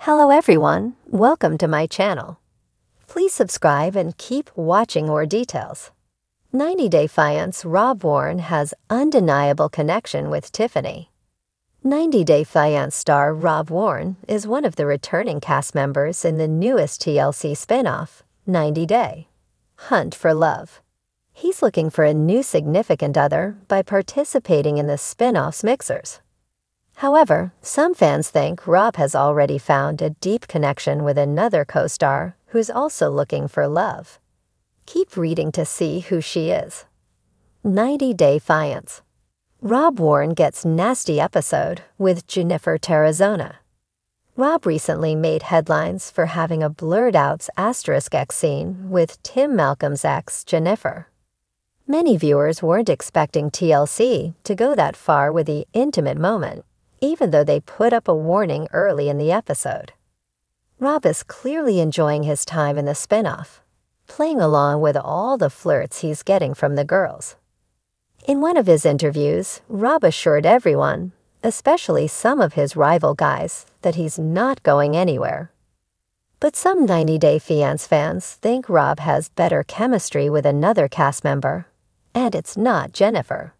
Hello everyone, welcome to my channel. Please subscribe and keep watching more details. 90 Day Fiance Rob Warne has undeniable connection with Tiffany. 90 Day Fiance star Rob Warne is one of the returning cast members in the newest TLC spin-off, 90 Day Hunt for Love. He's looking for a new significant other by participating in the spin-off's mixers. However, some fans think Rob has already found a deep connection with another co-star who's also looking for love. Keep reading to see who she is. 90 Day Fiance. Rob Warne gets nasty episode with Jennifer Tarazona. Rob recently made headlines for having a blurred-out *X scene with Tim Malcolm's ex, Jennifer. Many viewers weren't expecting TLC to go that far with the intimate moment, even though they put up a warning early in the episode. Rob is clearly enjoying his time in the spin-off, playing along with all the flirts he's getting from the girls. In one of his interviews, Rob assured everyone, especially some of his rival guys, that he's not going anywhere. But some 90 Day Fiance fans think Rob has better chemistry with another cast member, and it's not Jennifer.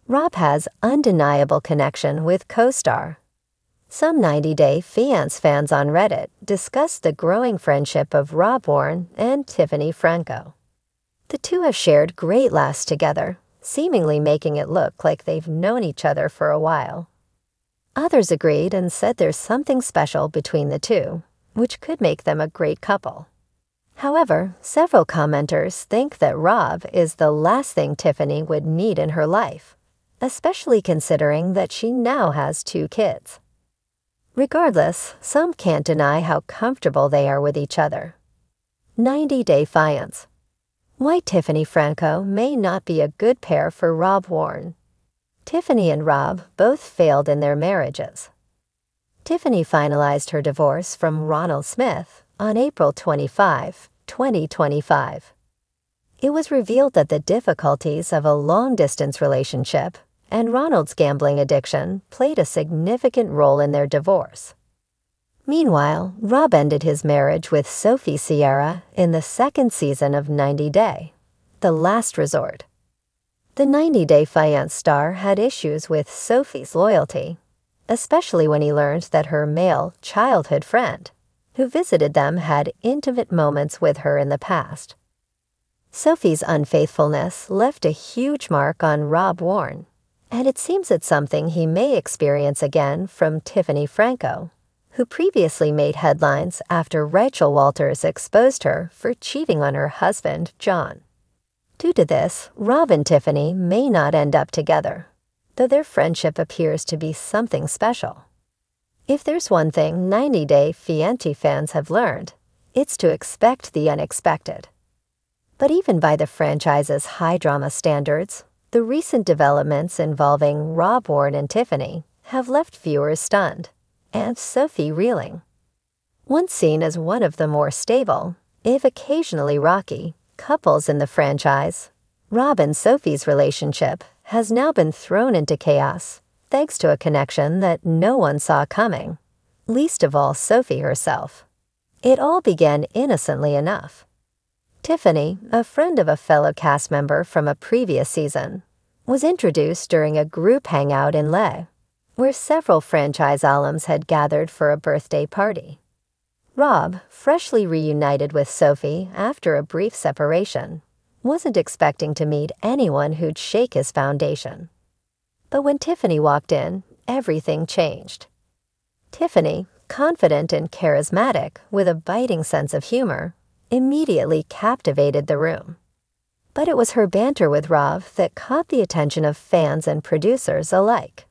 Rob has undeniable connection with co-star. Some 90 Day Fiance fans on Reddit discussed the growing friendship of Rob Warne and Tiffany Franco. The two have shared great laughs together, seemingly making it look like they've known each other for a while. Others agreed and said there's something special between the two, which could make them a great couple. However, several commenters think that Rob is the last thing Tiffany would need in her life, especially considering that she now has 2 kids. Regardless, some can't deny how comfortable they are with each other. 90 Day Fiance. Why Tiffany Franco may not be a good pair for Rob Warne. Tiffany and Rob both failed in their marriages. Tiffany finalized her divorce from Ronald Smith on April 25, 2025. It was revealed that the difficulties of a long-distance relationship and Ronald's gambling addiction played a significant role in their divorce. Meanwhile, Rob ended his marriage with Sophie Sierra in the 2nd season of 90 Day, The Last Resort. The 90 Day Fiance star had issues with Sophie's loyalty, especially when he learned that her male childhood friend, who visited them, had intimate moments with her in the past. Sophie's unfaithfulness left a huge mark on Rob Warne, and it seems it's something he may experience again from Tiffany Franco, who previously made headlines after Rachel Walters exposed her for cheating on her husband, John. Due to this, Rob and Tiffany may not end up together, though their friendship appears to be something special. If there's one thing 90 Day Fiance fans have learned, it's to expect the unexpected. But even by the franchise's high drama standards, the recent developments involving Rob Warne and Tiffany have left viewers stunned, and Sophie reeling. Once seen as one of the more stable, if occasionally rocky, couples in the franchise, Rob and Sophie's relationship has now been thrown into chaos thanks to a connection that no one saw coming, least of all Sophie herself. It all began innocently enough. Tiffany, a friend of a fellow cast member from a previous season, was introduced during a group hangout in Le, where several franchise alums had gathered for a birthday party. Rob, freshly reunited with Sophie after a brief separation, wasn't expecting to meet anyone who'd shake his foundation. But when Tiffany walked in, everything changed. Tiffany, confident and charismatic with a biting sense of humor, immediately captivated the room. But it was her banter with Rob that caught the attention of fans and producers alike.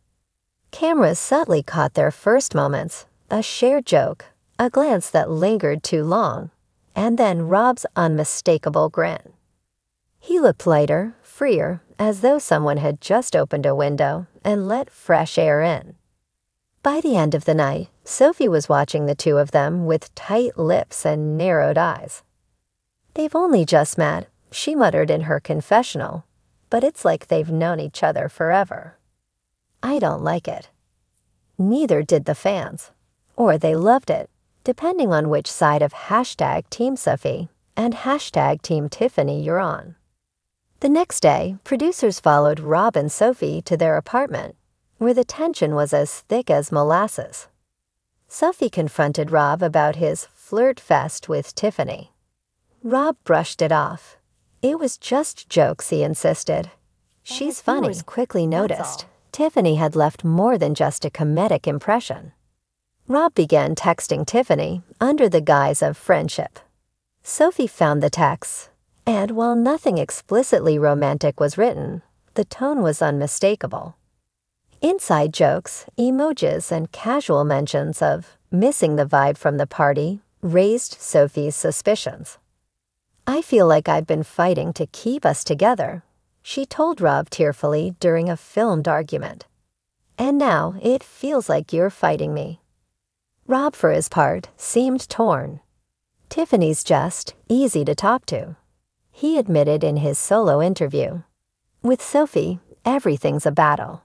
Cameras subtly caught their first moments, a shared joke, a glance that lingered too long, and then Rob's unmistakable grin. He looked lighter, freer, as though someone had just opened a window and let fresh air in. By the end of the night, Sophie was watching the two of them with tight lips and narrowed eyes. "They've only just met," she muttered in her confessional, "but it's like they've known each other forever." I don't like it. Neither did the fans. or they loved it, depending on which side of hashtag Team Sophie and hashtag Team Tiffany you're on. The next day, producers followed Rob and Sophie to their apartment, where the tension was as thick as molasses. Sophie confronted Rob about his flirt fest with Tiffany. Rob brushed it off. It was just jokes, he insisted. She's funny. Quickly noticed Tiffany had left more than just a comedic impression. Rob began texting Tiffany under the guise of friendship. Sophie found the texts, and while nothing explicitly romantic was written, the tone was unmistakable. Inside jokes, emojis, and casual mentions of missing the vibe from the party raised Sophie's suspicions. "I feel like I've been fighting to keep us together," she told Rob tearfully during a filmed argument. "And now it feels like you're fighting me." Rob, for his part, seemed torn. Tiffany's just easy to talk to, he admitted in his solo interview. "With Sophie, everything's a battle.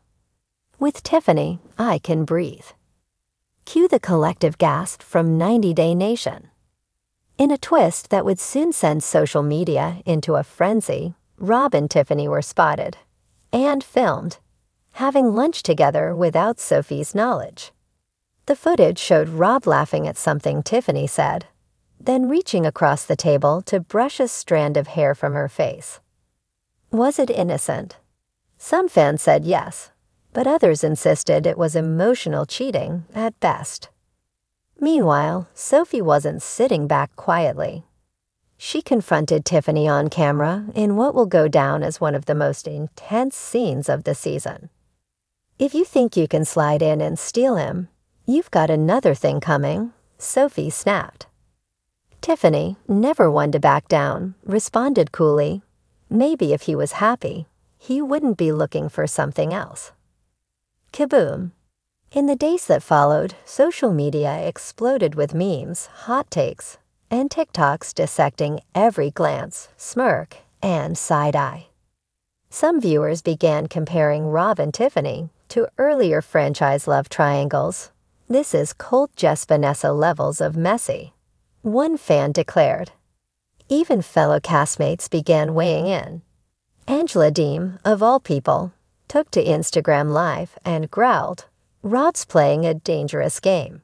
With Tiffany, I can breathe." Cue the collective gasp from 90 Day Nation. In a twist that would soon send social media into a frenzy, Rob and Tiffany were spotted and filmed having lunch together without Sophie's knowledge. The footage showed Rob laughing at something Tiffany said, then reaching across the table to brush a strand of hair from her face. Was it innocent? Some fans said yes, but others insisted it was emotional cheating at best. Meanwhile, Sophie wasn't sitting back quietly. She confronted Tiffany on camera in what will go down as one of the most intense scenes of the season. "If you think you can slide in and steal him, you've got another thing coming," Sophie snapped. Tiffany, never one to back down, responded coolly, "Maybe if he was happy, he wouldn't be looking for something else." Kaboom! In the days that followed, social media exploded with memes, hot takes, and TikToks dissecting every glance, smirk, and side-eye. Some viewers began comparing Rob and Tiffany to earlier franchise love triangles. "This is Colt Jess Vanessa levels of messy," one fan declared. Even fellow castmates began weighing in. Angela Deem, of all people, took to Instagram Live and growled, "Rob's playing a dangerous game.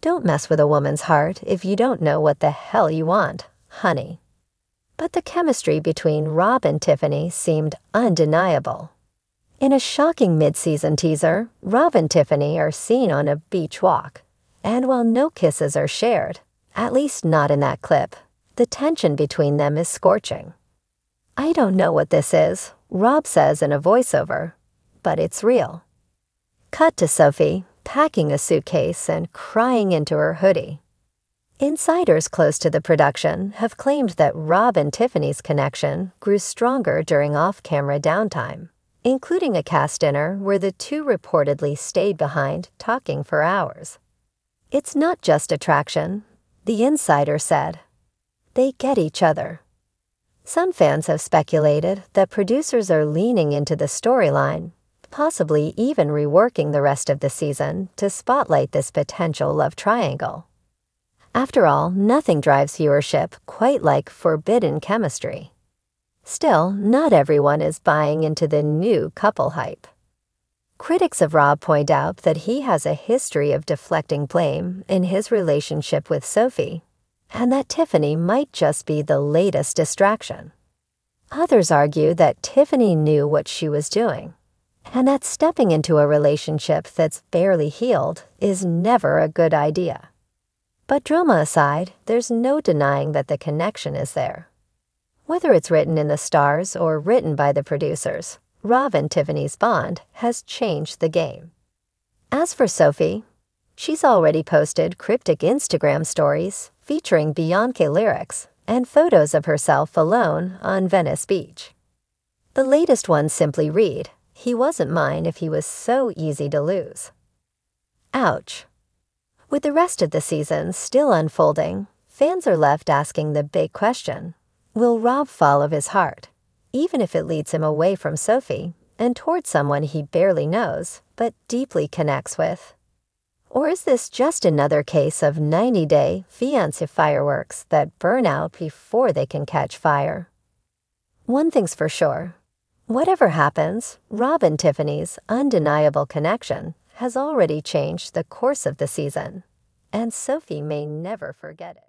Don't mess with a woman's heart if you don't know what the hell you want, honey." But the chemistry between Rob and Tiffany seemed undeniable. In a shocking mid-season teaser, Rob and Tiffany are seen on a beach walk, and while no kisses are shared, at least not in that clip, the tension between them is scorching. "I don't know what this is," Rob says in a voiceover, "but it's real." Cut to Sophie, packing a suitcase and crying into her hoodie. Insiders close to the production have claimed that Rob and Tiffany's connection grew stronger during off-camera downtime, including a cast dinner where the two reportedly stayed behind talking for hours. "It's not just attraction," the insider said. "They get each other." Some fans have speculated that producers are leaning into the storyline, possibly even reworking the rest of the season to spotlight this potential love triangle. After all, nothing drives viewership quite like forbidden chemistry. Still, not everyone is buying into the new couple hype. Critics of Rob point out that he has a history of deflecting blame in his relationship with Sophie, and that Tiffany might just be the latest distraction. Others argue that Tiffany knew what she was doing, and that stepping into a relationship that's barely healed is never a good idea. But drama aside, there's no denying that the connection is there. Whether it's written in the stars or written by the producers, Rob and Tiffany's bond has changed the game. As for Sophie, she's already posted cryptic Instagram stories featuring Beyonce lyrics and photos of herself alone on Venice Beach. The latest ones simply read, "He wasn't mine if he was so easy to lose." Ouch. With the rest of the season still unfolding, fans are left asking the big question, will Rob follow his heart, even if it leads him away from Sophie and towards someone he barely knows but deeply connects with? Or is this just another case of 90-day fiancé fireworks that burn out before they can catch fire? One thing's for sure. Whatever happens, Rob and Tiffany's undeniable connection has already changed the course of the season, and Sophie may never forget it.